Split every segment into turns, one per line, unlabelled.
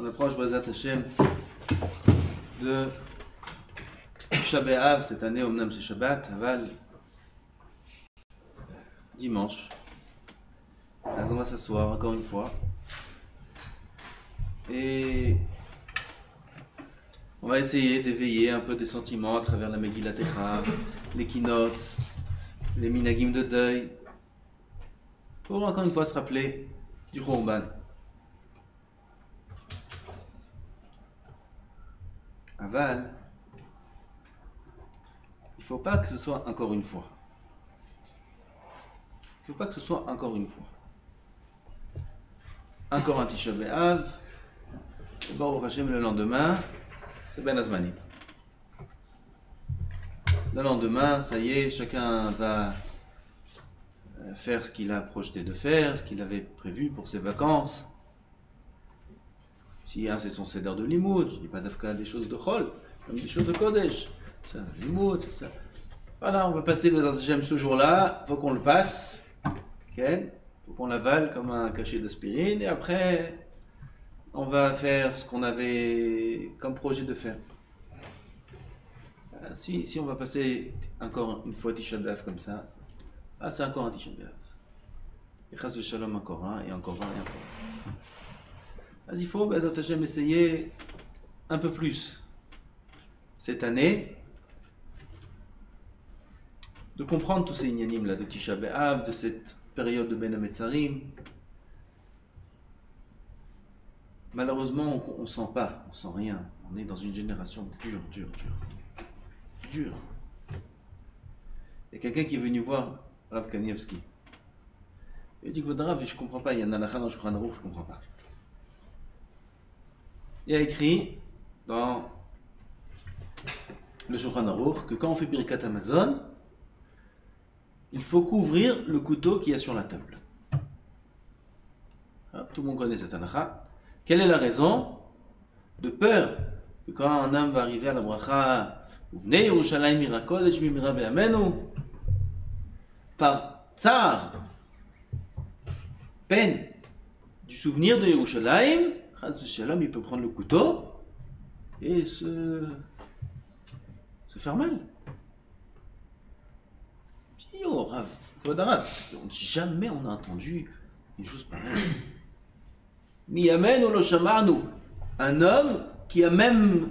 On approche B'ezrat Hashem de Tisha B'Av. Cette année, Omnam c'est Shabbat, Aval, dimanche. Alors on va s'asseoir encore une fois. Et on va essayer d'éveiller un peu des sentiments à travers la Megillat Echa, les keynotes, les minagim de deuil, pour encore une fois se rappeler du Khurban. Aval, il ne faut pas que ce soit encore une fois. Il ne faut pas que ce soit encore une fois. Encore un Tisha B'Av, et Baruch Hashem le lendemain, c'est Ben Azmani. Le lendemain, ça y est, chacun va faire ce qu'il a projeté de faire, ce qu'il avait prévu pour ses vacances. Si c'est son seder de limoud, je ne dis pas d'afka des choses de chol, même des choses de kodesh. C'est un limoud, c'est ça. Voilà, on va passer le Hashem ce jour-là, il faut qu'on le passe. Il faut qu'on l'avale comme un cachet d'aspirine et après, on va faire ce qu'on avait comme projet de faire. Si on va passer encore une fois Tisha B'Av comme ça, c'est encore un Tisha B'Av. Et Chas v'Shalom encore un, et encore un, et encore un. Il faut, B'ezrat Hashem, essayer un peu plus cette année de comprendre tous ces inyanim là de Tisha B'Av, de cette période de Ben Hametzarim. Malheureusement, on ne sent pas, on sent rien. On est dans une génération dure. Il y a quelqu'un qui est venu voir Rav Kanievski. Il dit que votre Rav, je ne comprends pas, il y a un halakha dans le Shulchan Aruch, je ne comprends pas. Il a écrit dans le Shulchan Aruch que quand on fait Birkat Hamazon, il faut couvrir le couteau qui est sur la table. Tout le monde connaît cette halakha. Quelle est la raison? De peur que quand un homme va arriver à la bracha, Uvnei Yerushalayim mira kodesh mimira be'amenu, par tsar, peine du souvenir de Yerushalayim, Chas v'Shalom, il peut prendre le couteau et se faire mal. Oh, Rav, jamais on a entendu une chose pareille. Miyamen ou lo shamanu, un homme qui a même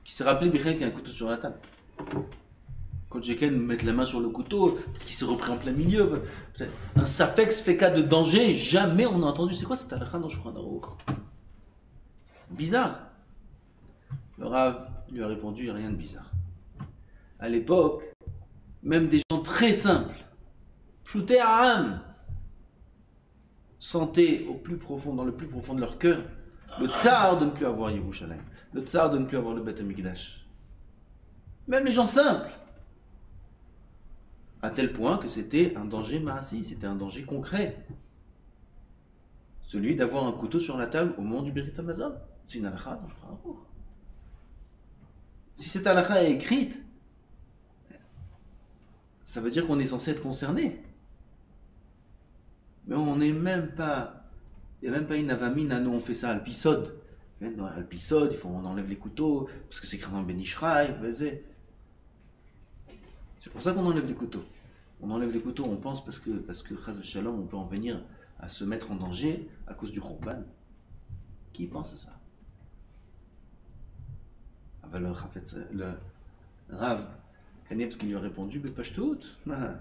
qui s'est rappelé qu'il y a un couteau sur la table. Quand quelqu'un met la main sur le couteau, peut-être qu'il s'est repris en plein milieu. Un safex fait cas de danger, jamais on a entendu. C'est quoi cette halakha dans Shulchan Aruch? Bizarre. Le Rav lui a répondu, il n'y a rien de bizarre. À l'époque, même des gens très simples, pshouté ha'am, sentaient au plus profond, dans le plus profond de leur cœur, le tsar de ne plus avoir Yerushalayim, le tsar de ne plus avoir le Beth Amikdash. Même les gens simples. À tel point que c'était un danger ma'asi, c'était un danger concret. Celui d'avoir un couteau sur la table au moment du Birit Hamazon. C'est une halakha dans le Shulchan Aruch. Si cette halakha est écrite, ça veut dire qu'on est censé être concerné. Mais on n'est même pas, il n'y a même pas une avamine, nous on fait ça à l'Alpisod. Dans l'Alpisod, on enlève les couteaux, parce que c'est écrit dans le Ben Ishraï, c'est pour ça qu'on enlève les couteaux. On enlève les couteaux, on pense parce que Chas v'Shalom, on peut en venir à se mettre en danger à cause du Khurban. Qui pense à ça? Le Rav Kanievski lui a répondu, mais pas tout.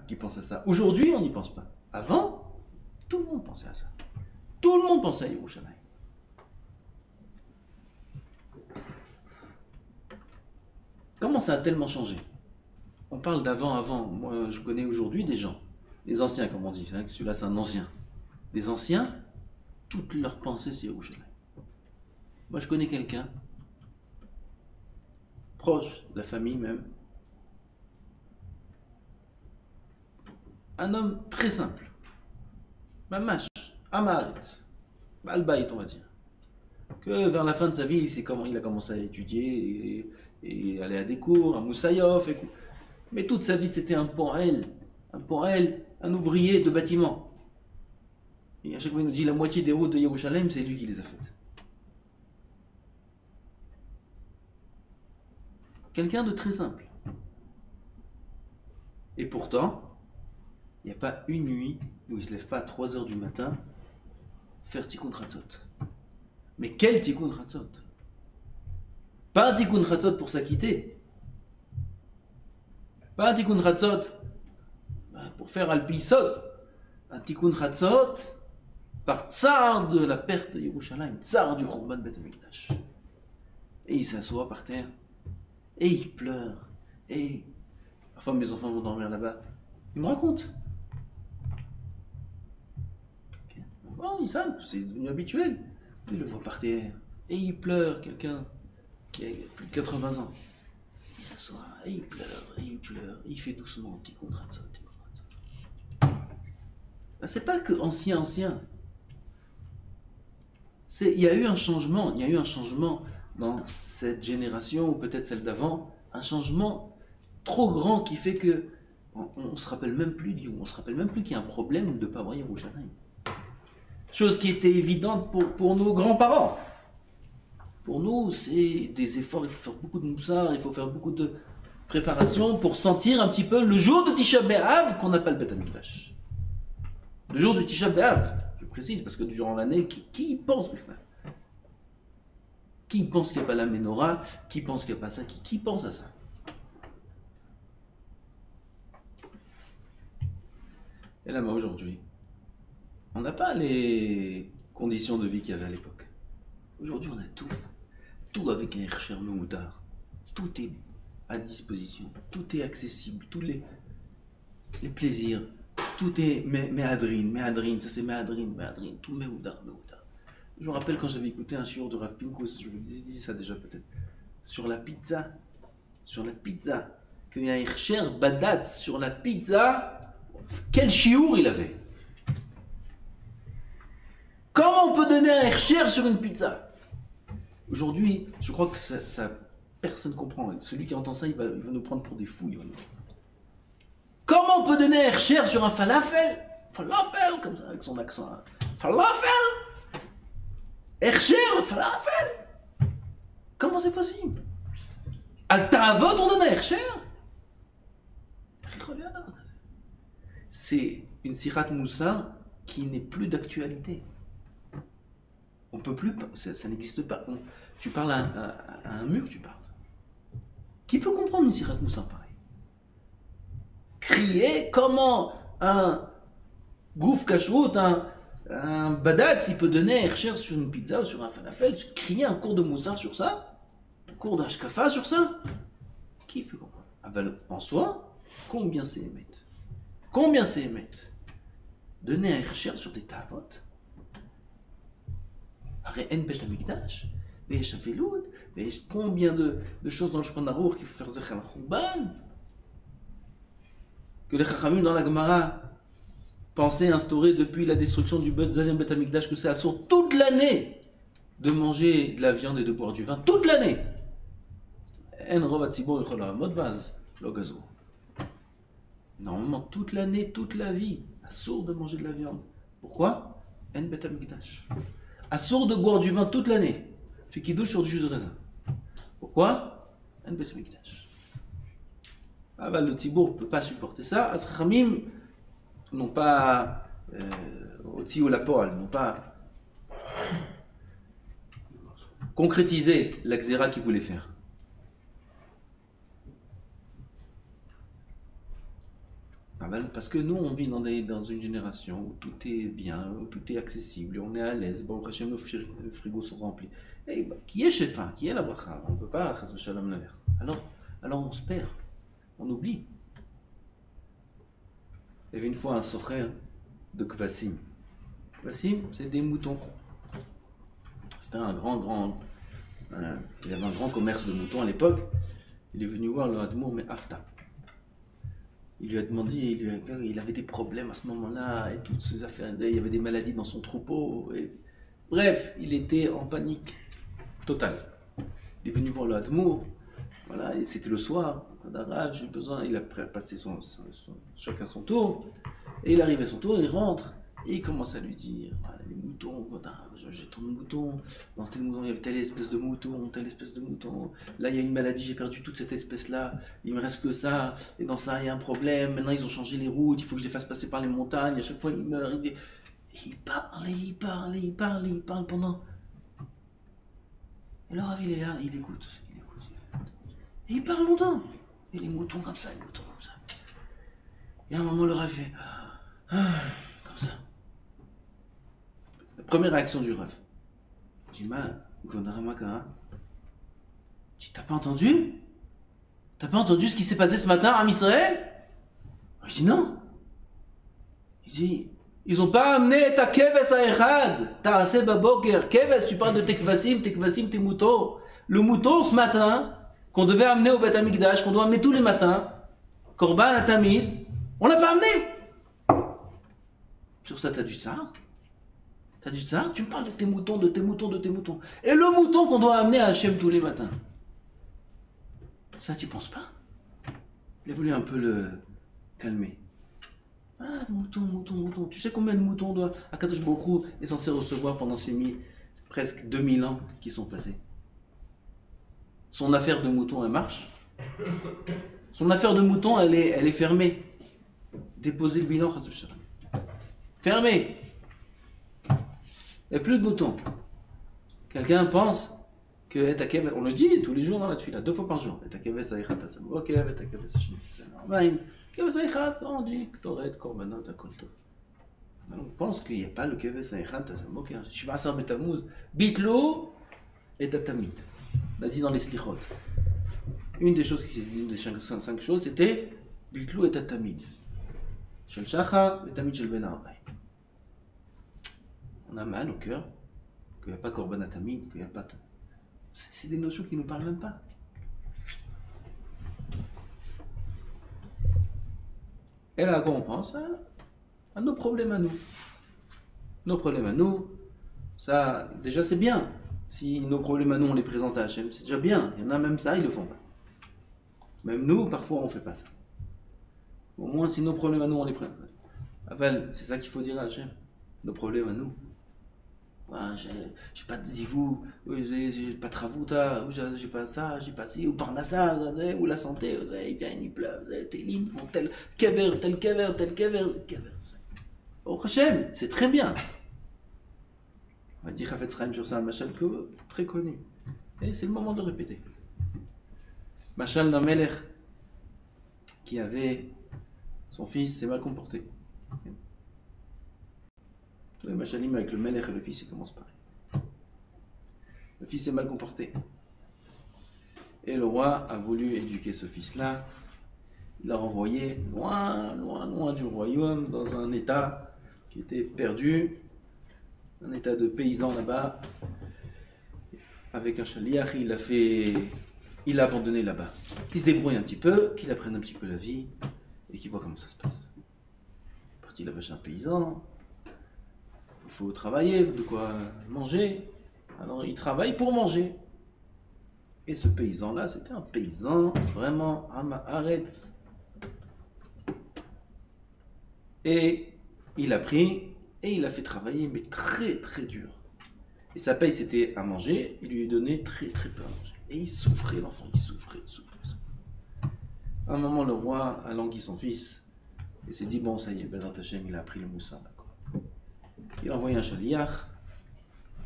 Qui pense à ça? Aujourd'hui, on n'y pense pas. Avant, tout le monde pensait à ça. Tout le monde pensait à Yerushalayim. Comment ça a tellement changé? On parle d'avant. Moi, je connais aujourd'hui des gens, des anciens, comme on dit. C'est vrai que celui-là, c'est un ancien. Des anciens, toutes leurs pensées, c'est Yerushalayim. Moi, je connais quelqu'un, proche de la famille même, un homme très simple, mamash, amaretz, balbaït, on va dire, que vers la fin de sa vie, il a commencé à étudier et aller à des cours, à Moussaïof, mais toute sa vie c'était un poël, un ouvrier de bâtiment. Et à chaque fois il nous dit la moitié des routes de Yerushalayim, c'est lui qui les a faites. Quelqu'un de très simple. Et pourtant, il n'y a pas une nuit où il ne se lève pas à 3 heures du matin faire Tikkun Chatzot. Mais quel Tikkun Chatzot? Pas un Tikkun Chatzot pour s'acquitter. Pas un Tikkun Chatzot pour faire Al-Pisod. Un Tikkun Chatzot par tsar de la perte de Yerushalayim, tsar du Khurban Bet HaMikdash. Et il s'assoit par terre. Et il pleure. Et parfois mes enfants vont dormir là-bas. Ils me racontent. Oh, ils savent, c'est devenu habituel. Il le voit par terre. Et il pleure, quelqu'un qui a plus de 80 ans. Il s'assoit, et il pleure, et il pleure. Et il fait doucement, petit contrat de ça, petit contrat de ça. Ben, c'est pas que ancien. Il y a eu un changement, dans cette génération, ou peut-être celle d'avant, un changement trop grand qui fait que on se rappelle même plus qu'il y a un problème de ne pas voir Yerushalayim. Chose qui était évidente pour nos grands-parents. Pour nous, c'est des efforts, il faut faire beaucoup de moussard, il faut faire beaucoup de préparation pour sentir un petit peu le jour de Tisha B'Av qu'on appelle Bet HaMikdash. Le jour du Tisha B'Av, je précise, parce que durant l'année, qui y pense maintenant? Qui pense qu'il n'y a pas la menorah? Qui pense qu'il n'y a pas ça? Qui pense à ça? Et là, aujourd'hui, on n'a pas les conditions de vie qu'il y avait à l'époque. Aujourd'hui, on a tout. Tout avec un Hersher Mehoudar. Tout est à disposition. Tout est accessible. Tous les plaisirs. Tout est Méhadrin. Ça c'est Méhadrin. Tout Mehoudar. Je me rappelle quand j'avais écouté un shiur de Rav Pinkus, je vous ai dit ça déjà peut-être, sur la pizza. Qu'il y a un Hersher Badatz sur la pizza. Quel shiur il avait! Comment on peut donner un Hersher sur une pizza? Aujourd'hui, je crois que ça personne ne comprend. Celui qui entend ça, il va nous prendre pour des fous. Comment on peut donner un Hersher sur un falafel? Falafel, comme ça, avec son accent. Hein. Falafel! Hersher, falafel! Comment c'est possible? Al Ta'avot, on donne un Hersher? C'est une sirat moussa qui n'est plus d'actualité. On peut plus, ça n'existe pas. Tu parles à un mur, tu parles. Qui peut comprendre une sirat moussa pareil? Crier comment un gouf kashrut, un badatz, il peut donner un hersher sur une pizza ou sur un falafel, crier un cours de moussa sur ça, un cours d'ashkafa sur ça? Qui peut comprendre? Ah ben, en soi, combien c'est émettre? Donner un hersher sur des tavotes? En Bet HaMikdash, ויש אבלות, ויש combien de choses dans le Shulchan Aruch qu'il faut faire Zecher al-Khurban, que les Chachamim dans la Gemara pensaient instaurer depuis la destruction du deuxième Bet HaMikdash, que c'est assourd toute l'année de manger de la viande et de boire du vin, toute l'année. En rov hatzibor yichol la'amod baz, lo gazur. Normalement, toute l'année, toute la vie, assourd de manger de la viande. Pourquoi? En Bet HaMikdash. Assourd de boire du vin toute l'année. Fait kiddush sur du jus de raisin. Pourquoi? En Bet HaMikdash. Ah bah, le Tzibour ne peut pas supporter ça. As Chachamim n'ont pas au la poal, n'ont pas concrétisé la xéra qu'ils voulaient faire. Parce que nous, on vit dans une génération où tout est bien, où tout est accessible, on est à l'aise, bon, nos frigos sont remplis. Et qui est Shefa, qui est la bracha? On ne peut pas faire shalom l'inverse. Alors on se perd, on oublie. Il y avait une fois un socher de Kvasim. Kvasim, c'est des moutons. C'était un il y avait un grand commerce de moutons à l'époque. Il est venu voir le Hadmour, mais Afta. Il lui a demandé, il avait des problèmes à ce moment-là, et toutes ces affaires, il y avait des maladies dans son troupeau. Bref, il était en panique totale. Il est venu voir le Hadmour, voilà, et c'était le soir, j'ai besoin, il a passé chacun son tour, et il arrive à son tour, il rentre, Et il commence à lui dire, voilà, les moutons, j'ai tant de moutons, dans tel mouton, il y avait telle espèce de mouton, telle espèce de mouton, là il y a une maladie, j'ai perdu toute cette espèce-là, il me reste que ça, et dans ça il y a un problème, maintenant ils ont changé les routes, il faut que je les fasse passer par les montagnes, à chaque fois ils meurent, et il parle pendant... Et le Rav il est là, il écoute. Et il parle longtemps, et les moutons comme ça, Et à un moment le Rav fait... comme ça. La première réaction du Rav. Il dit, t'as pas entendu? T'as pas entendu ce qui s'est passé ce matin à Israël? Il dit non. Il dit, ils ont pas amené ta keves à Echad. T'as assez baboker. Keves, tu parles de tekvasim, tes moutons. Le mouton ce matin, qu'on devait amener au Beth Amikdash, qu'on doit amener tous les matins, Korban Atamid, on l'a pas amené. Sur ça, t'as du tsar. Tu me parles de tes moutons. Et le mouton qu'on doit amener à Hachem tous les matins. Ça, tu penses pas? Il a voulu un peu le calmer. Ah, mouton. Tu sais combien de moutons Akadosh Baruch Hu est censé recevoir pendant ces presque 2000 ans qui sont passés? Son affaire de mouton, elle marche? Son affaire de mouton, elle est fermée. Déposer le bilan, fermé. Il n'y a plus de moutons. Quelqu'un pense que on le dit tous les jours dans la tefila, 2 fois par jour. On pense qu'il n'y a pas le keves haïchat tasamok. Shiva Asar Betamuz, Bitlo et Tatamid. On a dit dans les slichot. Une des choses qui s'est dit, des 5 choses, c'était Bitlo et Tatamid. Shel Shachar et Tamid Shel Ben Arbay. On a mal au cœur qu'il n'y a pas Korban Atamid, qu'il n'y a pas... C'est des notions qui ne nous parlent même pas. Et là, quand on pense à nos problèmes à nous. Nos problèmes à nous, ça, déjà c'est bien. Si nos problèmes à nous, on les présente à Hachem, c'est déjà bien. Il y en a même ça, ils le font pas. Même nous, parfois, on ne fait pas ça. Au moins, si nos problèmes à nous, on les présente. Aval, c'est ça qu'il faut dire à Hachem. Nos problèmes à nous. Ouais, j'ai pas de zivou, j'ai pas de ravouta, j'ai pas ça, j'ai pas ci, ou parnassa, ou la santé, il vient, il pleure, tes lignes font tel kever. Au Hachem, c'est très bien. On va dire Chafetz Chaim sur ça, un machal très connu. Et c'est le moment de le répéter. Machal d'un melech qui avait son fils s'est mal comporté. Tous les machalim avec le melech et le fils, ils commencent pareil. Le fils est mal comporté. Et le roi a voulu éduquer ce fils-là. Il l'a renvoyé loin du royaume, dans un état qui était perdu, un état de paysan là-bas. Avec un chaliach, il a abandonné là-bas. Qu'il se débrouille un petit peu, qu'il apprenne un petit peu la vie et qu'il voit comment ça se passe. Il est parti là-bas chez un paysan. Il faut travailler, de quoi manger. Alors il travaille pour manger. Et ce paysan-là, c'était un paysan vraiment Haaretz. Et il a pris et il a fait travailler, mais très très dur. Et sa paye, c'était à manger. Il lui donnait très très peu à manger. Et il souffrait, l'enfant, il souffrait. À un moment, le roi a langui son fils et s'est dit, bon, ça y est, Bezrat Hashem, il a appris le moussin, d'accord. Il a envoyé un chaliach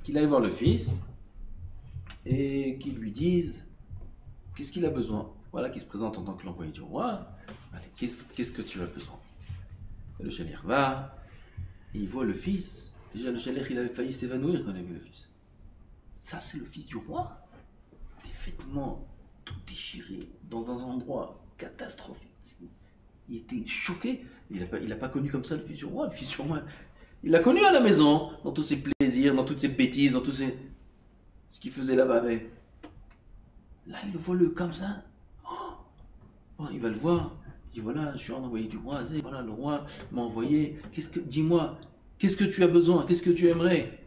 qu'il aille voir le fils et qu'il lui dise qu'est-ce qu'il a besoin. Voilà, qu'il se présente en tant que l'envoyé du roi. Allez, qu'est-ce que tu as besoin? Et le chaliach va et il voit le fils. Déjà, le chaliach, il avait failli s'évanouir quand il a vu le fils. Ça, c'est le fils du roi. Des vêtements tout déchirés dans un endroit catastrophique. Il était choqué. Il n'a pas connu comme ça le fils du roi. Le fils du roi, il l'a connu à la maison, dans tous ses plaisirs, dans toutes ses bêtises, dans tout ce qu'il faisait là-bas. Là, il le voit comme ça. Oh, il va le voir. Il dit, voilà, je suis un envoyé du roi. Voilà, le roi m'a envoyé. Dis-moi, qu'est-ce que tu as besoin? Qu'est-ce que tu aimerais?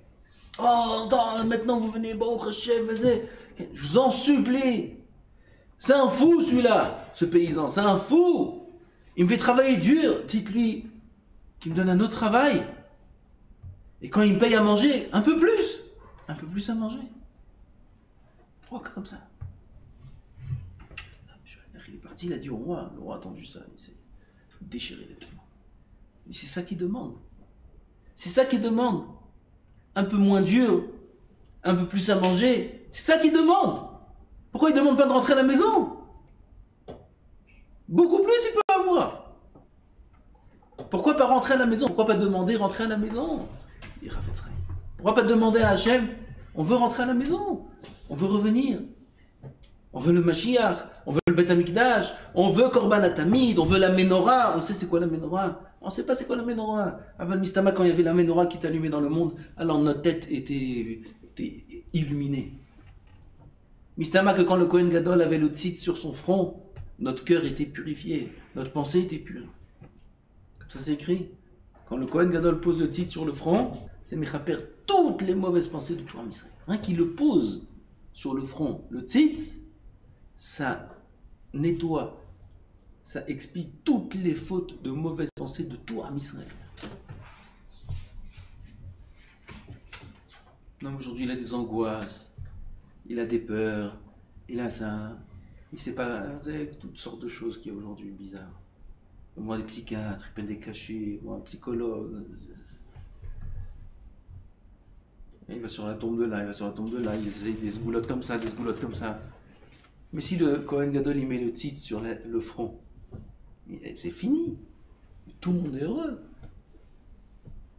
Oh, maintenant vous venez, bon, Hachem, je vous en supplie. C'est un fou celui-là, ce paysan, c'est un fou. Il me fait travailler dur. Dites-lui qu'il me donne un autre travail. Et quand il me paye à manger, un peu plus à manger. Pourquoi comme ça? Il est parti, il a dit au roi, le roi a entendu ça, il s'est déchiré les vêtements. C'est ça qu'il demande. C'est ça qu'il demande. Un peu moins dur, un peu plus à manger. C'est ça qu'il demande. Pourquoi il ne demande pas de rentrer à la maison? Beaucoup plus il peut avoir. Pourquoi pas rentrer à la maison? Pourquoi pas demander rentrer à la maison? Pourquoi pas demander à Hachem? On veut rentrer à la maison. On veut revenir. On veut le Mashiach. On veut le Beth Amikdash. On veut Korban Atamid. On veut la Menorah. On sait c'est quoi la Menorah. On ne sait pas c'est quoi la Menorah. Avant Mistama, quand il y avait la Menorah qui t'allumait dans le monde, alors notre tête était illuminée. Mistama, que quand le Kohen Gadol avait le tzitz sur son front, notre cœur était purifié. Notre pensée était pure. Comme ça c'est écrit. Quand le Kohen Gadol pose le tzitz sur le front, c'est Mechaper toutes les mauvaises pensées de tout Israël. Rien qu'il le pose sur le front, le tzitz, ça nettoie, ça expie toutes les fautes de mauvaises pensées de tout Israël. Non, aujourd'hui il a des angoisses, il a des peurs, il a ça, il sait pas, toutes sortes de choses qui aujourd'hui bizarres. Moi des psychiatres, il peine des cachets, moi un psychologue. Il va sur la tombe de là, il va sur la tombe de là, il essaie des sgoulottes comme ça, des sgoulottes comme ça. Mais si le Kohen Gadol il met le tzitz sur le front, c'est fini. Tout le monde est heureux.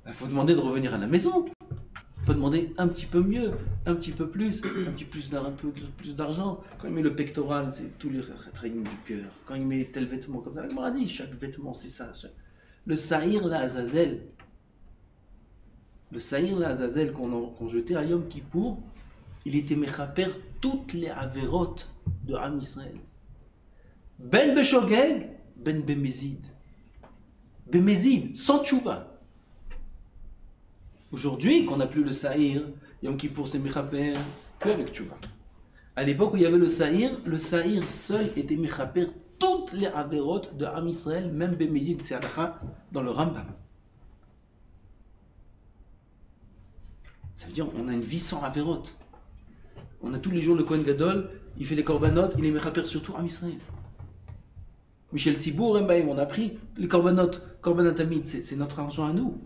Il faut demander de revenir à la maison. Il faut demander un petit peu mieux, un petit peu plus, un peu plus d'argent. Quand il met le pectoral, c'est tous les traînées du cœur. Quand il met tel vêtement comme ça, il m'a dit, chaque vêtement c'est ça. Le Sahir la Azazel. Le Sahir la Azazel qu'on jetait à Yom Kippour, il était mechaper toutes les avérotes de Am Israël. Ben Beshogeg, Ben Bemezid. Bemezid, sans tchouva. Aujourd'hui, qu'on n'a plus le Sahir, Yom Kippour c'est mechaper que avec tchouva. À l'époque où il y avait le Sahir seul était mechaper toutes les avérotes de Am Israël, même Bemezid, c'est halakha dans le Rambam. Ça veut dire on a une vie sans avérote. On a tous les jours le Kohen Gadol, il fait les korbanot, il les mechaper surtout à Israël. Michel Tzibour, on a pris les korbanot, korban tamid, c'est notre argent à nous.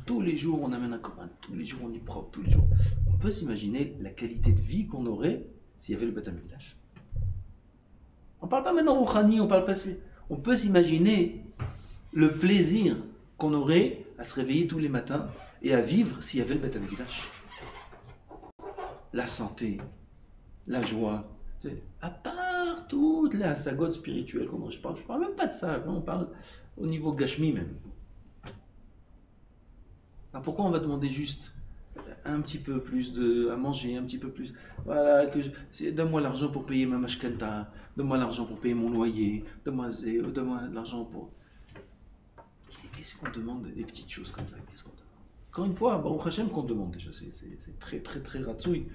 Tous les jours on amène un korban, tous les jours on est propre, tous les jours. On peut s'imaginer la qualité de vie qu'on aurait s'il y avait le Beth Amikdash. On ne parle pas maintenant Rouhani, on parle pas. On peut s'imaginer le plaisir qu'on aurait à se réveiller tous les matins et à vivre s'il y avait le Beth Amikdash. La santé, la joie, à part toutes les asagotes spirituelles, comment je parle même pas de ça, on parle au niveau gashmi même. Alors pourquoi on va demander juste un petit peu plus à manger, un petit peu plus, voilà, donne-moi l'argent pour payer ma mashkanta, donne-moi l'argent pour payer mon loyer, donne-moi de l'argent pour... Qu'est-ce qu'on demande des petites choses comme ça? Qu'est-ce qu'on demande? Encore une fois, Baruch Hashem qu'on demande déjà, c'est très très très ratsouille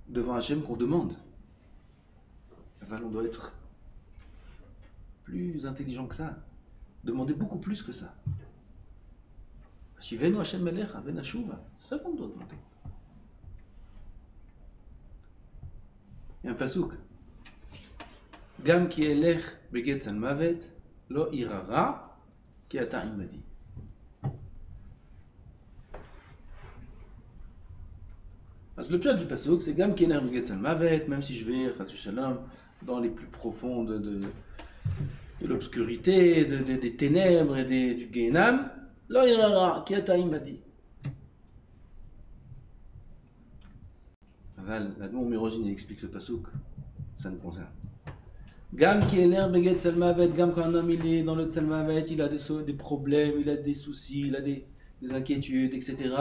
devant Hashem qu'on demande. On doit être plus intelligent que ça, demander beaucoup plus que ça. Shivenu Hashem Melech, Aven Hashuva, c'est ça qu'on doit demander. Il y a un pasouk. Gam ki elech beget al mavet, lo irara ki ata imadi. Le pshat du pasouk, c'est Gam Kener Beget Mavet, même si je vais, Shalom, dans les plus profonds de l'obscurité, des ténèbres et du Gehenam, Lo Irara, Kiataim m'a dit. L'Admon Mirogine il explique ce pasouk, ça nous concerne. Gam Kener Beget Mavet, Gam quand un homme il est dans le Tsalmavet, il a des problèmes, il a des soucis, il a des inquiétudes, etc.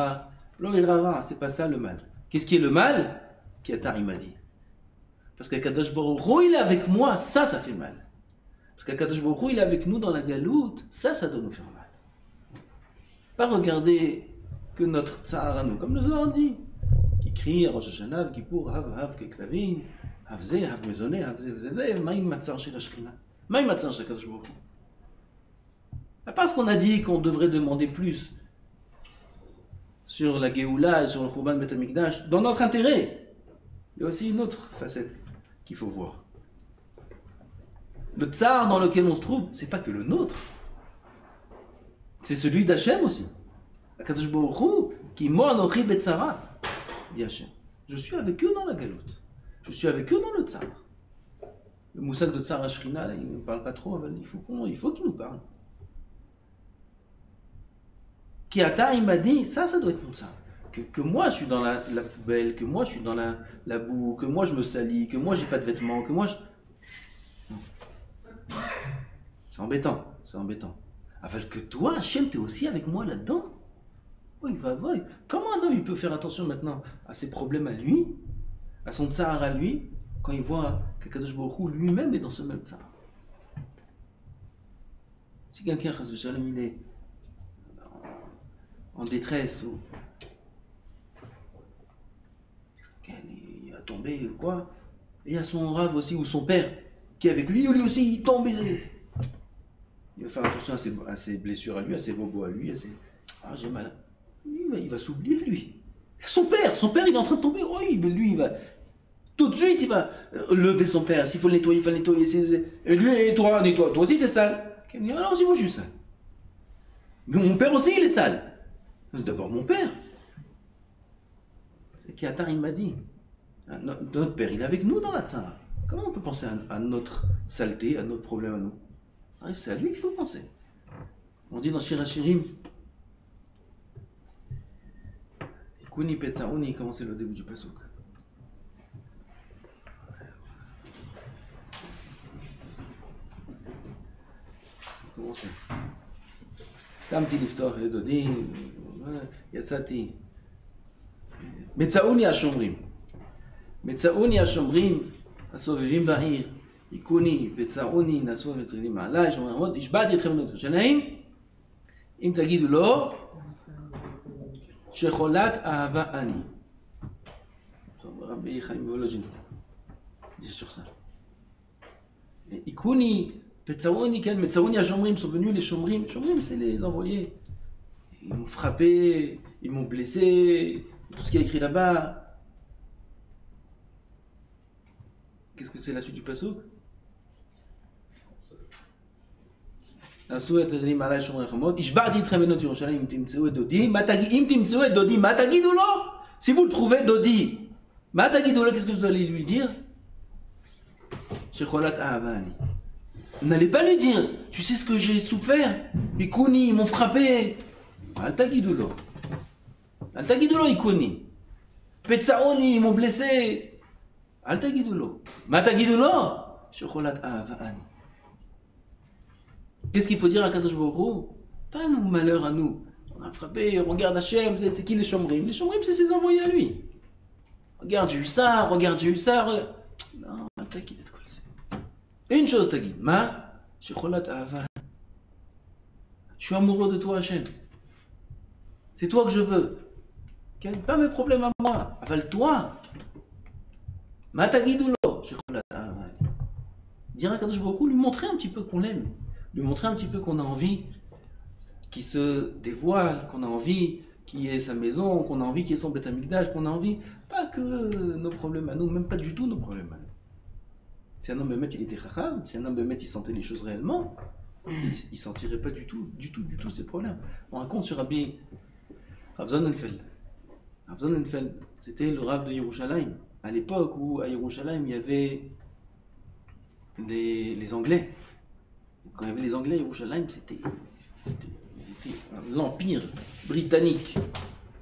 Lo Irara, c'est pas ça le mal. Qu'est-ce qui est le mal? Kiatar, il m'a dit. Parce qu'Akadosh Baruch Hu, il est avec moi, ça fait mal. Parce qu'Akadosh Baruch Hu, il est avec nous dans la galoute, ça doit nous faire mal. Pas regarder que notre tsar à nous, comme le Zohar dit, qui crie à Rosh Hashanah, Kippour, Hav, Keklavin, Havze, Hav Mezoné, Havze, Maïm Matzar chez la Shrina, Maïm Matzar chez Akadosh Baruch Hu. Parce qu'on a dit qu'on devrait demander plus sur la Géoula et sur le Khurban Bet HaMikdash, dans notre intérêt. Il y a aussi une autre facette qu'il faut voir. Le tsar dans lequel on se trouve, c'est pas que le nôtre. C'est celui d'Hachem aussi. Akadosh Baruch Hu, qui mo'anochi betzara, dit Hachem. Je suis avec eux dans la galoute. Je suis avec eux dans le tsar. Le moussak de tsar Ashrina, il ne parle pas trop, il faut qu'il nous parle. Kiata, il m'a dit, ça doit être mon tsar. Que moi je suis dans la poubelle, que moi je suis dans la boue, que moi je me salis, que moi j'ai pas de vêtements, que moi je... Non. C'est embêtant, c'est embêtant. Avec que toi, Hachem, t'es aussi avec moi là-dedans. Oh, il va voir. Comment un homme il peut faire attention maintenant à ses problèmes à lui, à son tsar à lui, quand il voit qu'Akadosh Baruch Hu lui-même est dans ce même tsar. Si quelqu'un, chas v'shalom, il est en détresse ou il va tomber ou quoi, et il y a son rave aussi ou son père qui est avec lui aussi il tombe. Il va faire attention à ses blessures à lui, à ses bobos à lui, à ses... Ah, j'ai mal. Il va s'oublier, lui. Son père, il est en train de tomber. Oh, lui, il va... Tout de suite, il va lever son père. S'il faut le nettoyer, il va le nettoyer. Et lui, et toi, nettoie. Toi aussi, t'es sale. Il dit, alors, si moi, je suis sale. Mais mon père aussi, il est sale. C'est d'abord mon père. C'est qu'Atar, il m'a dit. Notre père, il est avec nous dans la tsara. Comment on peut penser à notre saleté, à notre problème à nous? C'est à lui qu'il faut penser. On dit dans Shir HaShirim, Kuni Petsaouni, comment c'est le début du pasuk? Comment c'est? Kamti liftor le dodi, yatsati. Petsaouni hashomrim. Petsaouni hashomrim, asovevim bahir. Ikuni, Petsaouni, Nassou, Metridim, Ma'alai, Shomrimot, Ishbati Etrem Notre Shanaim, Im Tagidu Lo, Shecholat Ahava Ani. Rabbi Chaim Volodjin dit sur ça. Ikuni, Petsaouni, Petsaouni, Shomrim sont venus, les Shomrim. Shomrim, c'est les envoyés. Ils m'ont frappé, ils m'ont blessé, tout ce qui est écrit là-bas. Qu'est-ce que c'est la suite du pasuk? Si vous le trouvez, Dodi, qu'est-ce que vous allez lui dire? N'allez pas lui dire, tu sais ce que j'ai souffert? Ikuni, ils m'ont frappé. Altagidulo, Ikuni. Petsaoni, ils m'ont blessé. Altagidulo. Matagidulo, Shecholat Ahavaani. Qu'est-ce qu'il faut dire à Kadosh Baruch Hu? Pas nous, malheur à nous. On a frappé, regarde Hachem, c'est qui les Shomrim? Les Shomrim, c'est ses envoyés à lui. Regarde, j'ai eu ça. Non, t'inquiète, une chose, t'as dit, Shecholat Ahava. Je suis amoureux de toi, Hachem. C'est toi que je veux. Pas mes problèmes à moi. Avale-toi. Matagidulo, Shecholat Ahava. Dire à Kadosh Baruch Hu, lui montrer un petit peu qu'on l'aime. Lui montrer un petit peu qu'on a envie qu'il se dévoile, qu'on a envie qu'il ait sa maison, qu'on a envie qu'il ait son Bet HaMikdash, qu'on a envie, pas que nos problèmes à nous, même pas du tout nos problèmes à nous. Si un homme Bémet il était chacham, si un homme Bémet il sentait les choses réellement, il sentirait pas du tout ses problèmes. On raconte sur Rabbi Rav Sonnenfeld. Rav Sonnenfeld, c'était le Rav de Yerushalayim. À l'époque où à Yerushalayim il y avait les Anglais. Quand il y avait les Anglais à Yerushalayim, c'était l'empire britannique.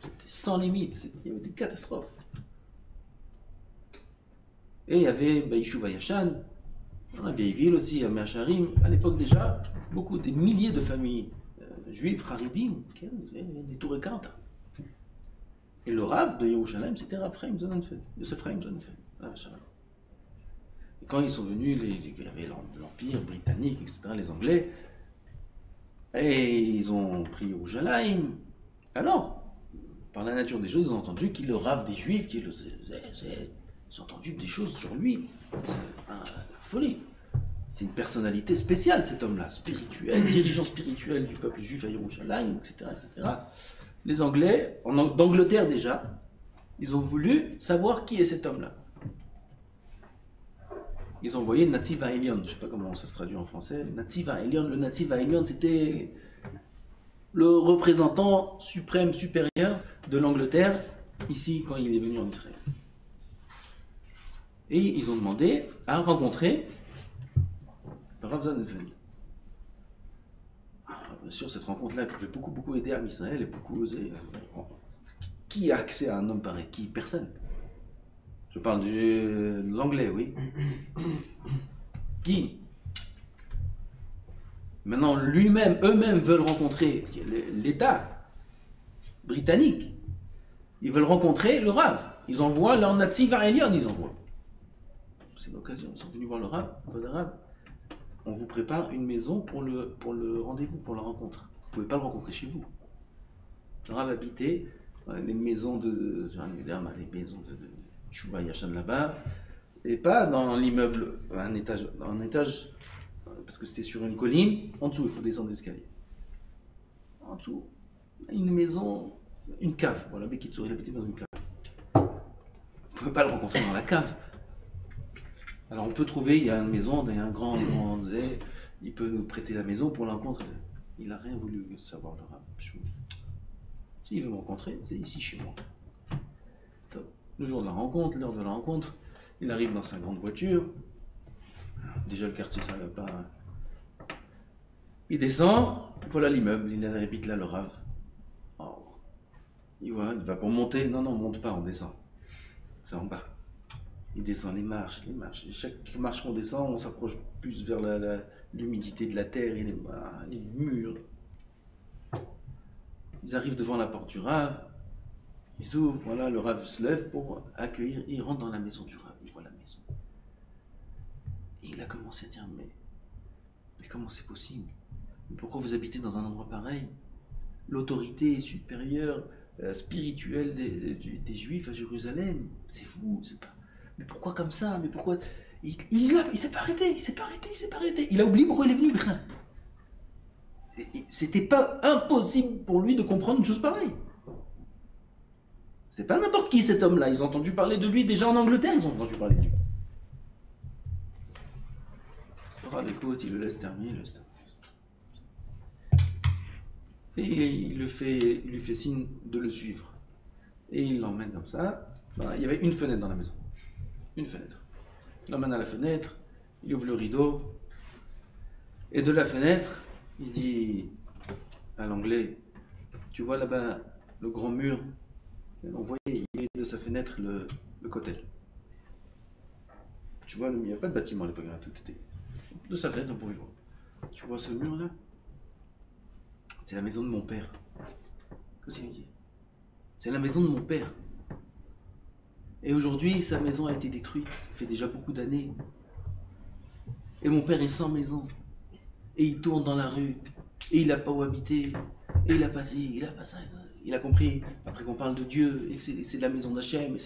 C'était sans limite, il y avait des catastrophes. Et il y avait Yishuv Yashan, dans la vieille ville aussi, à Me'acharim, à l'époque déjà, des milliers de familles juives, Haridim, des tours écartes. Et le Rav de Yerushalayim, c'était Rav Chaim Sonnenfeld, Yosef Chaim Sonnenfeld. Et quand ils sont venus, il y avait l'empire britannique, etc., les Anglais, et ils ont pris Yerushalayim. Alors, par la nature des choses, ils ont entendu qu'il le Rav des Juifs, ils ont entendu des choses sur lui. C'est la folie. C'est une personnalité spéciale, cet homme-là, spirituel, dirigeant spirituel du peuple juif à Yerushalayim, etc., etc. les Anglais, d'Angleterre déjà, ils ont voulu savoir qui est cet homme-là. Ils ont envoyé Nativ Ha'elyon, je ne sais pas comment ça se traduit en français. Nativ Ha'elyon, le Nativ Ha'elyon, c'était le représentant suprême, supérieur de l'Angleterre, ici, quand il est venu en Israël. Et ils ont demandé à rencontrer le Rav Sonnenfeld. Bien sûr, cette rencontre-là pouvait beaucoup aider à Israël et beaucoup oser. Qui a accès à un homme pareil? Qui? Personne. Je parle de l'anglais, oui. Qui? Maintenant, eux-mêmes veulent rencontrer l'État britannique. Ils veulent rencontrer le Rav. Ils envoient leur Nativ Ha'elyon, ils envoient. C'est l'occasion. Ils sont venus voir le Rav. On vous prépare une maison pour le rendez-vous, pour la rencontre. Vous ne pouvez pas le rencontrer chez vous. Le Rav habitait les maisons de Chouba Yachan là-bas, et pas dans l'immeuble, un étage, parce que c'était sur une colline. En dessous, il faut descendre l'escalier. En dessous, une maison, une cave. Voilà, Bekitsour, il habitait dans une cave. Vous ne pouvez pas le rencontrer dans la cave. Alors on peut trouver, il y a une maison, il y a un grand, il peut nous prêter la maison pour l'encontre. Il n'a rien voulu savoir, le Rav. S'il veut me rencontrer, c'est ici chez moi. Le jour de la rencontre, l'heure de la rencontre, il arrive dans sa grande voiture. Déjà le quartier, ça va pas. Il descend, voilà l'immeuble, il habite là le Rav. Oh. Il va pour monter, non, on monte pas, on descend. C'est en bas. Il descend les marches. Et chaque marche qu'on descend, on s'approche plus vers l'humidité de la terre et les murs. Ils arrivent devant la porte du Rav. Ils ouvrent, voilà, le Rav se lève pour accueillir. Il rentre dans la maison du Rav. Il voit la maison. Et il a commencé à dire, mais comment c'est possible? Mais pourquoi vous habitez dans un endroit pareil? L'autorité supérieure, spirituelle des Juifs à Jérusalem, c'est vous, c'est pas... Mais pourquoi comme ça? Mais pourquoi... Il s'est pas arrêté. Il a oublié pourquoi il est venu. C'était pas impossible pour lui de comprendre une chose pareille. C'est pas n'importe qui cet homme-là. Ils ont entendu parler de lui déjà en Angleterre, ils ont entendu parler de lui. Rav écoute, il le laisse terminer, Et il lui fait signe de le suivre. Et il l'emmène comme ça. Voilà, il y avait une fenêtre dans la maison. Une fenêtre. Il l'emmène à la fenêtre, il ouvre le rideau. Et de la fenêtre, il dit à l'anglais, tu vois là-bas le grand mur? On voyait, il y avait de sa fenêtre le kotel. Tu vois, il n'y a pas de bâtiment à l'époque, tout était de sa fenêtre, on pouvait voir. Tu vois ce mur-là? C'est la maison de mon père. Qu'est-ce qu'il dit? C'est la maison de mon père. Et aujourd'hui, sa maison a été détruite. Ça fait déjà beaucoup d'années. Et mon père est sans maison. Et il tourne dans la rue. Et il n'a pas où habiter. Et il n'a pas ci, il n'a pas ça. Il a compris, après qu'on parle de Dieu, et que c'est de la maison d'Hachem.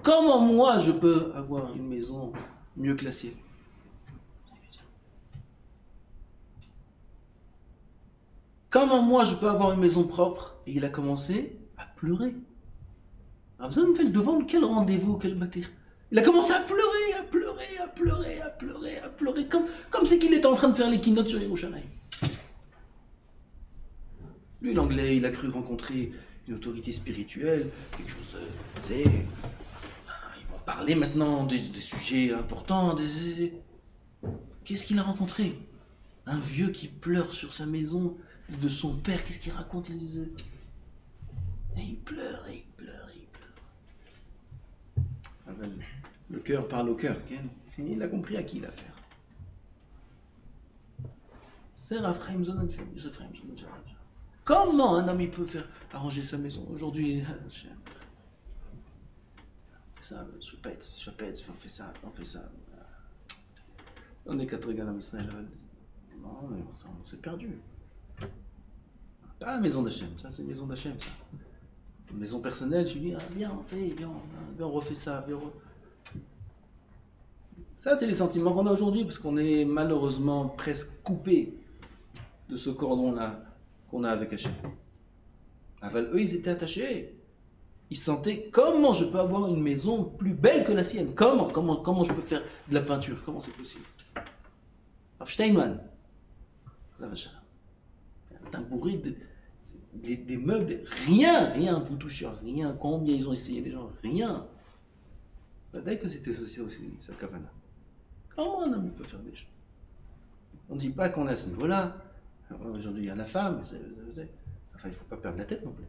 Comment moi je peux avoir une maison mieux que la sienne? Comment moi je peux avoir une maison propre? Et il a commencé à pleurer. Alors vous avez fait devant quel rendez-vous, quelle matière? Il a commencé à pleurer, comme si qu'il était en train de faire les keynotes sur Yerushalayim. Lui, l'anglais, il a cru rencontrer une autorité spirituelle, quelque chose, ils vont parler maintenant des sujets importants. Qu'est-ce qu'il a rencontré? Un vieux qui pleure sur sa maison, de son père, qu'est-ce qu'il raconte? Et il pleure. Le cœur parle au cœur. Il a compris à qui il a affaire. C'est Rav Chaim Sonnenfeld. Comment un homme il peut faire arranger sa maison aujourd'hui? Ça, chapette, on fait ça. On est 4 gars en Israël. Non, on s'est perdu. Pas la maison d'Hachem, ça c'est la maison d'Hachem. Une maison personnelle, je lui dis, viens, on refait ça. Ça, c'est les sentiments qu'on a aujourd'hui, parce qu'on est malheureusement presque coupé de ce cordon-là qu'on a avec Hachem. Aval, eux, ils étaient attachés. Ils sentaient comment je peux avoir une maison plus belle que la sienne. Comment je peux faire de la peinture? Comment c'est possible? Rav Steinman, un bourré des meubles, rien, vous touchez rien. Combien ils ont essayé les gens? Rien. Dès que c'était aussi sa kavana. Comment un homme peut faire des choses? On ne dit pas qu'on est à ce niveau-là. Aujourd'hui, il y a la femme. Enfin, il ne faut pas perdre la tête non plus.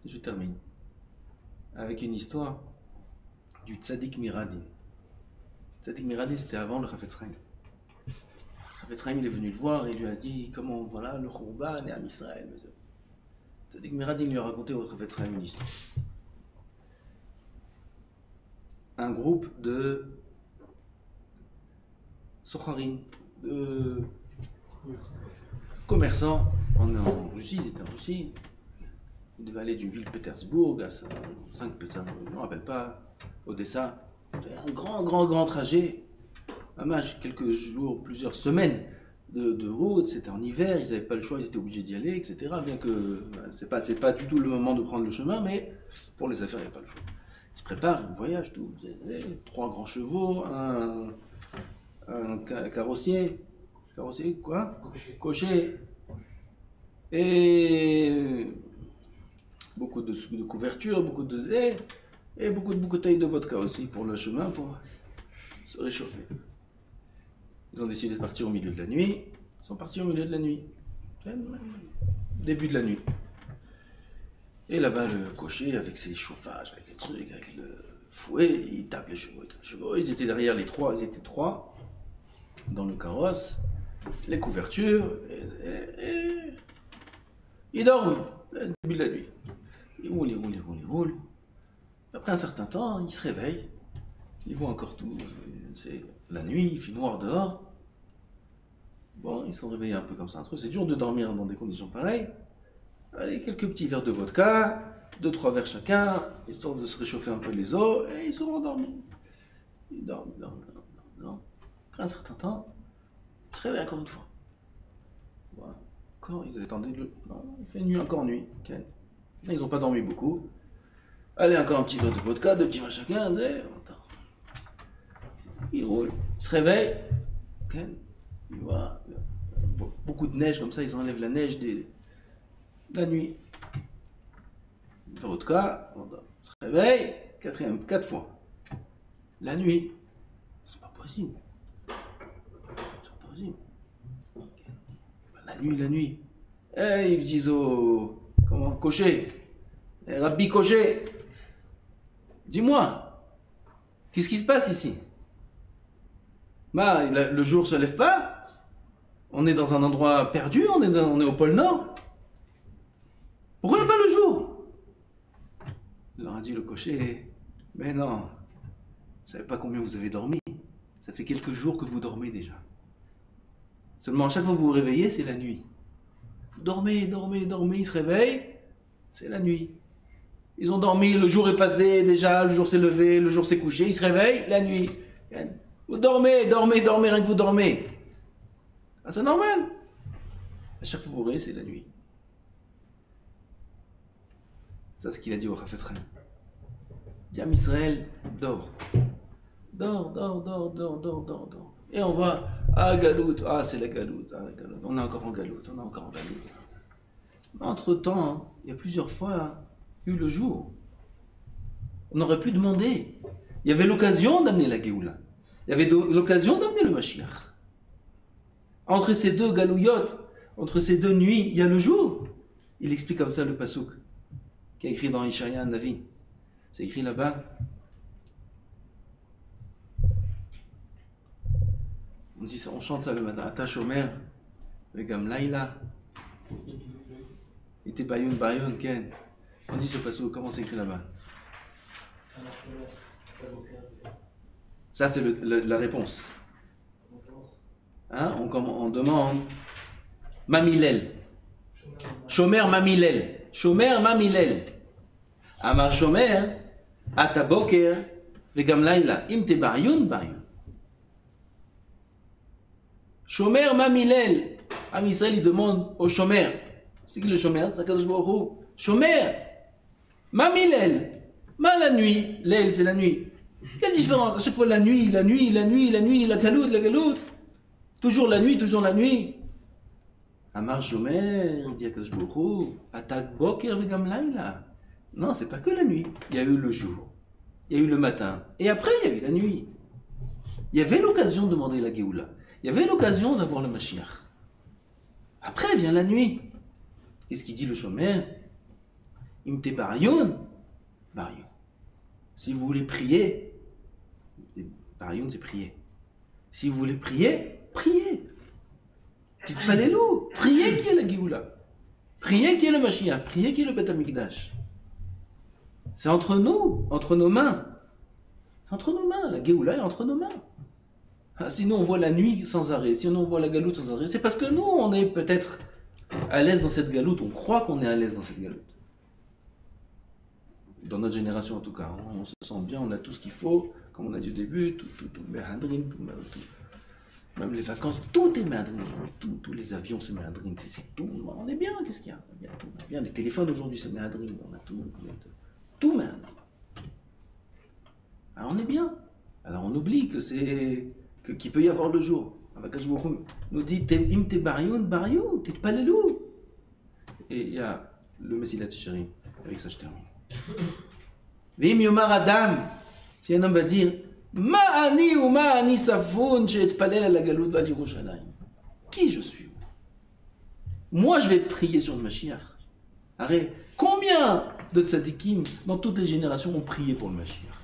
Je termine avec une histoire du Tzadik Miradin. Tzadik Miradin, c'était avant le Chafetz Chaim. Chafetz Chaim, il est venu le voir et il lui a dit comment, voilà, le Khurban et Am Israël. Tzadik Miradin lui a raconté au Chafetz Chaim une histoire. Un groupe de Socharim, de commerçants en Russie, ils étaient en Russie. Ils devaient aller d'une ville Pétersbourg à Saint-Pétersbourg, je ne me rappelle pas, Odessa. Un grand trajet. Quelques jours, plusieurs semaines de route, c'était en hiver, ils n'avaient pas le choix, ils étaient obligés d'y aller, etc. Bien que c'est pas du tout le moment de prendre le chemin, mais pour les affaires, il n'y a pas le choix. Ils se préparent, ils voyagent, tout. 3 grands chevaux, un carrossier, quoi? Cocher. Et beaucoup de couvertures, et beaucoup de bouteilles de vodka aussi pour le chemin, pour se réchauffer. Ils ont décidé de partir au milieu de la nuit. Ils sont partis au milieu de la nuit. Début de la nuit. Et là-bas, le cocher, avec ses chauffages, avec les trucs, avec le fouet, il tape les chevaux. Ils étaient derrière les 3, ils étaient 3 dans le carrosse, les couvertures, et ils dorment, début de la nuit. Ils roulent. Après un certain temps, ils se réveillent. Ils voient encore tout. C'est la nuit, il fait noir dehors. Bon, ils sont réveillés un peu comme ça. C'est dur de dormir dans des conditions pareilles. Allez, quelques petits verres de vodka, 2-3 verres chacun, histoire de se réchauffer un peu les os, et ils sont endormis. Ils dorment. Après un certain temps, ils se réveillent encore une fois. Voilà. Encore, ils attendaient Non, il fait nuit, encore nuit. Okay. Là, ils n'ont pas dormi beaucoup. Allez, encore un petit verre de vodka, 2 petits verres chacun, ils roulent, ils se réveillent. Okay. Ils voient beaucoup de neige comme ça, ils enlèvent la neige la nuit. Vodka, on se réveille, 4 fois. La nuit. C'est pas possible. Okay. La nuit. Eh, ils disent au cocher. Eh, Rabbi Cocher, dis-moi, qu'est-ce qui se passe ici? Le jour se lève pas? On est dans un endroit perdu, on est au pôle Nord. Pourquoi il n'y a pas le jour? Il leur a dit le cocher, mais non, vous ne savez pas combien vous avez dormi. Ça fait quelques jours que vous dormez déjà. Seulement à chaque fois que vous vous réveillez, c'est la nuit. Vous dormez, ils se réveillent, c'est la nuit. Ils ont dormi, le jour est passé déjà, le jour s'est levé, le jour s'est couché, ils se réveillent, la nuit. Vous dormez, rien que vous dormez. Ah, c'est normal. À chaque fois que vous vous réveillez, c'est la nuit. C'est ce qu'il a dit au Chafetz Chaim. Il dit à Israël, dors. Et on va à Galout. Ah, c'est la Galout. On est encore en Galout. Entre-temps, il y a plusieurs fois eu le jour. On aurait pu demander. Il y avait l'occasion d'amener la Géoula. Il y avait l'occasion d'amener le Mashiach. Entre ces 2 galouillottes, entre ces 2 nuits, il y a le jour. Il explique comme ça le Passouk, qui est écrit dans Ishaïa Navi. C'est écrit là-bas. On chante ça le matin. Ata Shomer, Vegam Laila. Ite Bayoun, Ken. On dit ce Passouk, comment c'est écrit là-bas? Ça, c'est la réponse. Hein? On demande Mamilel. Shomer Mamilel. Amar Shomer, Ata Boker, Vegam laila, im te bariun, bariun. Shomer mamilel. Am Israël, il demande au shomer. C'est qui le shomer? C'est Akadosh Baruch Hu. Shomer. Mamilel. Ma la nuit. L'aile, c'est la nuit. Quelle différence? À chaque fois la nuit, la galoute. Toujours la nuit, toujours la nuit. Amar shomer, il dit Akadosh Baruch Hu, atak boker vegam laila. Non, c'est pas que la nuit. Il y a eu le jour. Il y a eu le matin. Et après, il y a eu la nuit. Il y avait l'occasion de demander la Géoula. Il y avait l'occasion d'avoir le Mashiach. Après vient la nuit. Qu'est-ce qu'il dit le shomer? Imte barion. Barion. Si vous voulez prier, barion c'est prier. Si vous voulez prier, priez. Titpalelu. Priez qui est la Géoula. Priez qui est le Mashiach. Priez qui est le Beth Amikdash. C'est entre nous, entre nos mains. C'est entre nos mains. La Géoula est entre nos mains. Ah, sinon on voit la nuit sans arrêt, sinon on voit la galoute sans arrêt, c'est parce que nous on est peut-être à l'aise dans cette galoute, on croit qu'on est à l'aise dans cette galoute. Dans notre génération en tout cas, on se sent bien, on a tout ce qu'il faut, comme on a dit au début, tout même les vacances, tout est méandrine, tous les avions c'est méandrine, c'est tout, on est bien, qu'est-ce qu'il y a? On est bien, les téléphones aujourd'hui c'est méandrine, on a tout méandrine. Alors on est bien, alors on oublie que c'est... qu'il peut y avoir le jour. Akadosh Baruch Hu nous dit im te bariun, bariou, titpalelu. Et il y a le Mesilat Yesharim. Avec ça je termine. V'im yomar adam, si un homme va dire ma ani safun she'etpalel ala galut val Yerushalayim. Qui je suis? Moi je vais prier sur le Mashiach. Arrête, combien de tzadikim dans toutes les générations ont prié pour le Mashiach?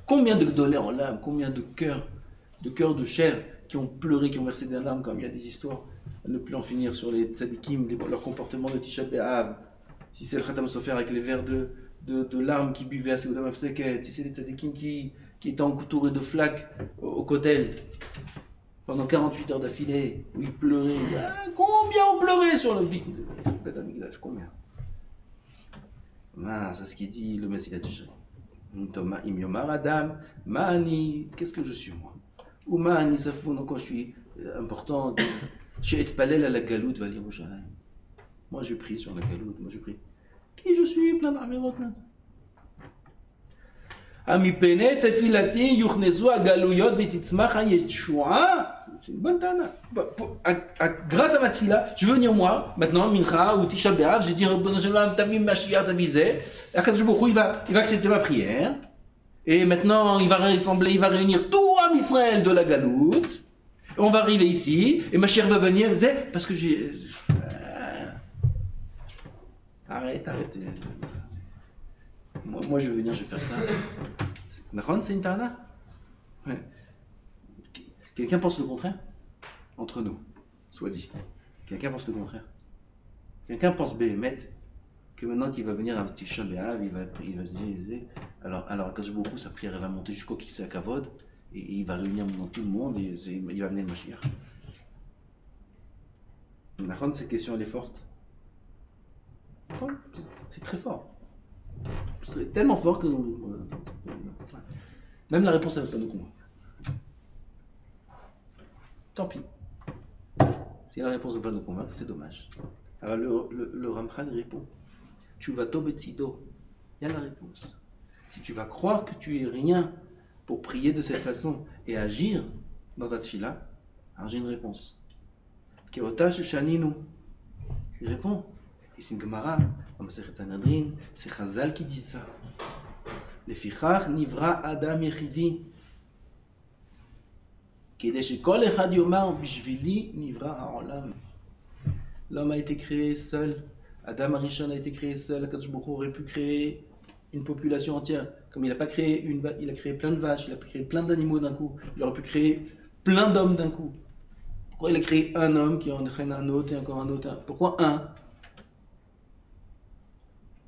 Combien de gdolé en larmes, combien de cœurs de chair qui ont pleuré, qui ont versé des larmes, comme il y a des histoires à ne plus en finir sur les tzadikim, leur comportement de Tisha B'Av, si c'est le Khatam Sofer avec les verres de larmes qui buvaient à Seouda Mafseket, si c'est les tzadikim qui étaient entourés de flaques au Kotel pendant 48 heures d'affilée, où ils pleuraient. Ah, combien ont pleuré sur le Beth Amikdash? Combien? Ah, c'est ce qu'il dit le Mesilat Yesharim. Im yomar adam, ma'ani, qu'est-ce que je suis moi? Ou ma'ani safoun, quand je suis important, she'etpalel ala galut val Yerushalayim. Moi je prie sur la galut, moi je prie. Qui je suis? Plein d'amirot, plein. Ami pene tefilati yuchnezu agaluyot v'titzmach ha'yeshua. C'est une bonne tana. Grâce à ma tefila, je veux venir moi, maintenant, Mincha ou Tisha B'Av, je vais dire, bon, t'as vu Mashiach, t'as visé. Akadosh Baruch Hu, il va accepter ma prière. Et maintenant, il va réunir tout Am Israël de la galoute. On va arriver ici, et Mashiach va venir, parce que j'ai... Arrête. Moi, je vais venir, je vais faire ça. C'est une tana. Ouais. Quelqu'un pense le contraire? Entre nous, soit dit. Quelqu'un pense le contraire? Quelqu'un pense Béhémet que maintenant qu'il va venir un petit Tisha B'Av, il va se dire, alors Akadosh Baruch Hu, sa prière va monter jusqu'au Kisei HaKavod, et il va réunir dans tout le monde, et il va amener le Mashiach. Nachon, cette question elle est forte. C'est très fort. C'est tellement fort que même la réponse elle ne va pas nous convaincre. Tant pis. Si la réponse ne va pas nous convaincre, c'est dommage. Alors le Ramchal répond. Tu vas tobetsido. Il y a la réponse. Si tu vas croire que tu es rien pour prier de cette façon et agir dans ta tefila, alors j'ai une réponse. Keota sheshaninu. Il répond. Et c'est une Gemara, dans Masechet Sanhedrin, c'est Chazal qui dit ça. Lefichach nivra adam yechidi. L'homme a été créé seul. Adam Arishon a été créé seul. Akadosh Baruch Hu aurait pu créer une population entière. Comme il n'a pas créé il a créé plein de vaches, il a créé plein d'animaux d'un coup. Il aurait pu créer plein d'hommes d'un coup. Pourquoi il a créé un homme qui entraîne un autre et encore un autre? Pourquoi un?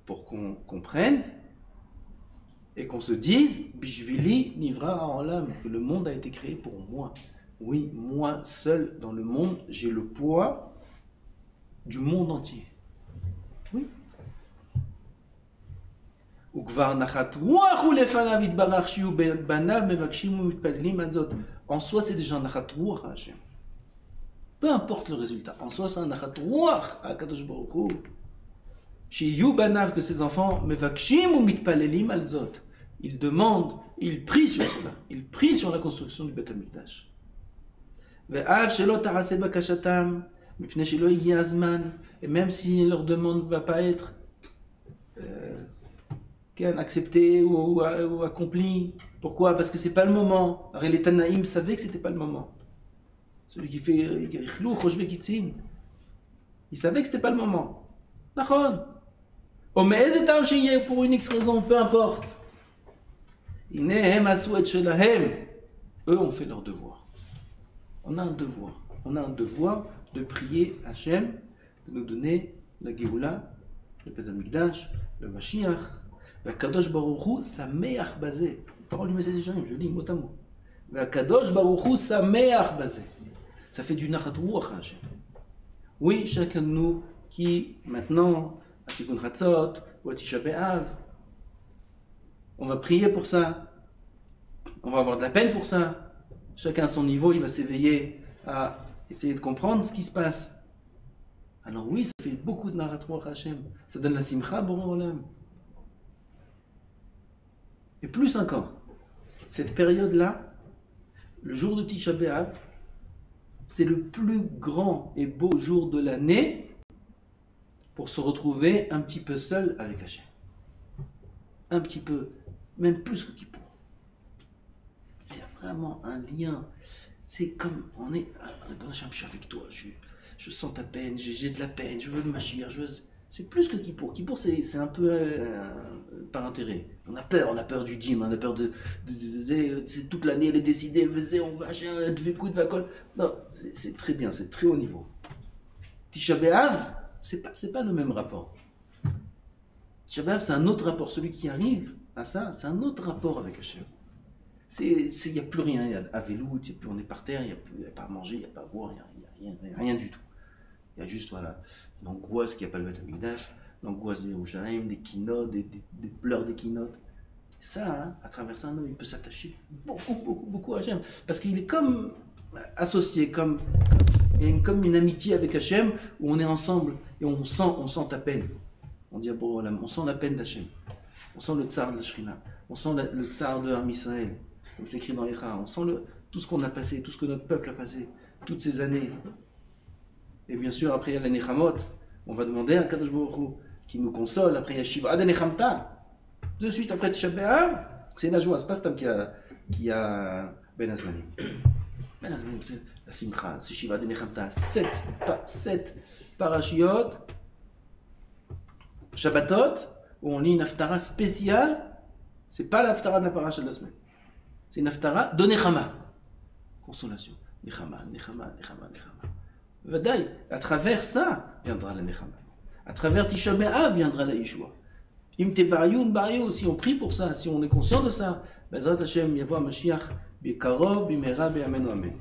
Pour qu'on comprenne et qu'on se dise Bishvili Nivra Ha'olam, que le monde a été créé pour moi. Oui, moi seul dans le monde, j'ai le poids du monde entier. Oui. En soi, c'est déjà un nachat ruach à Hashem. Peu importe le résultat. En soi, c'est un nachat ruach à Kadosh Baruch Hu. Shiyu banav, que ses enfants, mevakshim ou mitpalelim alzot. Ils demandent, ils prient sur cela. Ils prient sur la construction du Beth Amikdash. Ve'av shelo tarase bakashatam, mipnei shelo igi azman. Et même si leur demande ne va pas être acceptée ou accomplie. Pourquoi? Parce que c'est pas le moment. Alors les Tanaïm savaient que c'était pas le moment. Celui qui fait Richlou, Choshve Kitzin, il savait que c'était pas le moment. Nachon. Oh, mais pour une X raison, peu importe. Eux ont fait leur devoir. On a un devoir. On a un devoir de prier Hachem, de nous donner la Géoula, le Beth Amikdash, le Mashiach, la Kadosh Baruch Hu, Sameach Bazé. Parole du Message des Jérémie, je lis mot à mot. La Kadosh Baruch Hu, Sameach Bazé. Ça fait du Nachat Ruach Hachem. Oui, chacun de nous qui, maintenant, à Tikkun Hatzot, ou à Tisha B'Av, on va prier pour ça. On va avoir de la peine pour ça. Chacun à son niveau, il va s'éveiller à essayer de comprendre ce qui se passe. Alors oui, ça fait beaucoup de Nachat Ruach Hashem. Ça donne la Simcha Boré Olam. Et plus encore, cette période-là, le jour de Tisha B'Av, c'est le plus grand et beau jour de l'année pour se retrouver un petit peu seul avec Hashem. Un petit peu, même plus que Kippour. C'est vraiment un lien. C'est comme, on est, Hashem, je suis avec toi, je sens ta peine, j'ai de la peine, je veux le Mashiach, c'est plus que Kippour. Kippour, c'est un peu par intérêt. On a peur du dîme, on a peur c'est toute l'année, elle est décidée, on va acheter un dvekut, vakol. Non, c'est très bien, c'est très haut niveau. Tisha B'Av, c'est pas le même rapport. Tisha B'Av, c'est un autre rapport. Celui qui arrive à ça, c'est un autre rapport avec Hashem. Il n'y a plus rien, il y a Avelout, on est par terre, il n'y a pas à manger, il n'y a pas à boire, il n'y a rien du tout. Il y a juste l'angoisse qu'il n'y a pas le Beth Amikdash, l'angoisse de Yerushalayim, des kinot, des pleurs des kinot. Ça, à travers ça, un homme, il peut s'attacher beaucoup à Hashem. Parce qu'il est comme associé, il y a comme une amitié avec Hashem, où on est ensemble et on sent ta peine. On dit on sent la peine d'Hashem. On sent le tsar de la Shrina. On sent le tsar de Am Israël, comme c'est écrit dans Echa. On sent tout ce qu'on a passé, tout ce que notre peuple a passé, toutes ces années. Et bien sûr, après il y a la Nechamot. On va demander à Kadosh Baruch Hu qui nous console. Après il y a Shiva de Nechamta. De suite après Tisha B'Av, c'est la joie. C'est pas Stam qui a Ben Azmanim. Ben Azmanim, c'est la Simcha, c'est Shiva de Nechamta. 7 parashiot, Shabbatot, où on lit une haftara spéciale. C'est pas la haftara de la paracha de la semaine. C'est une haftara de Nechama. Consolation. Nechama. Vadaï, à travers ça viendra la Nechama. À travers Tisha B'Av viendra la Yeshua. Im te bariou, si on prie pour ça, si on est conscient de ça, Bezrat Hashem, Yavo Mashiach, Bikarov, Bimera, Be'amenu Amen.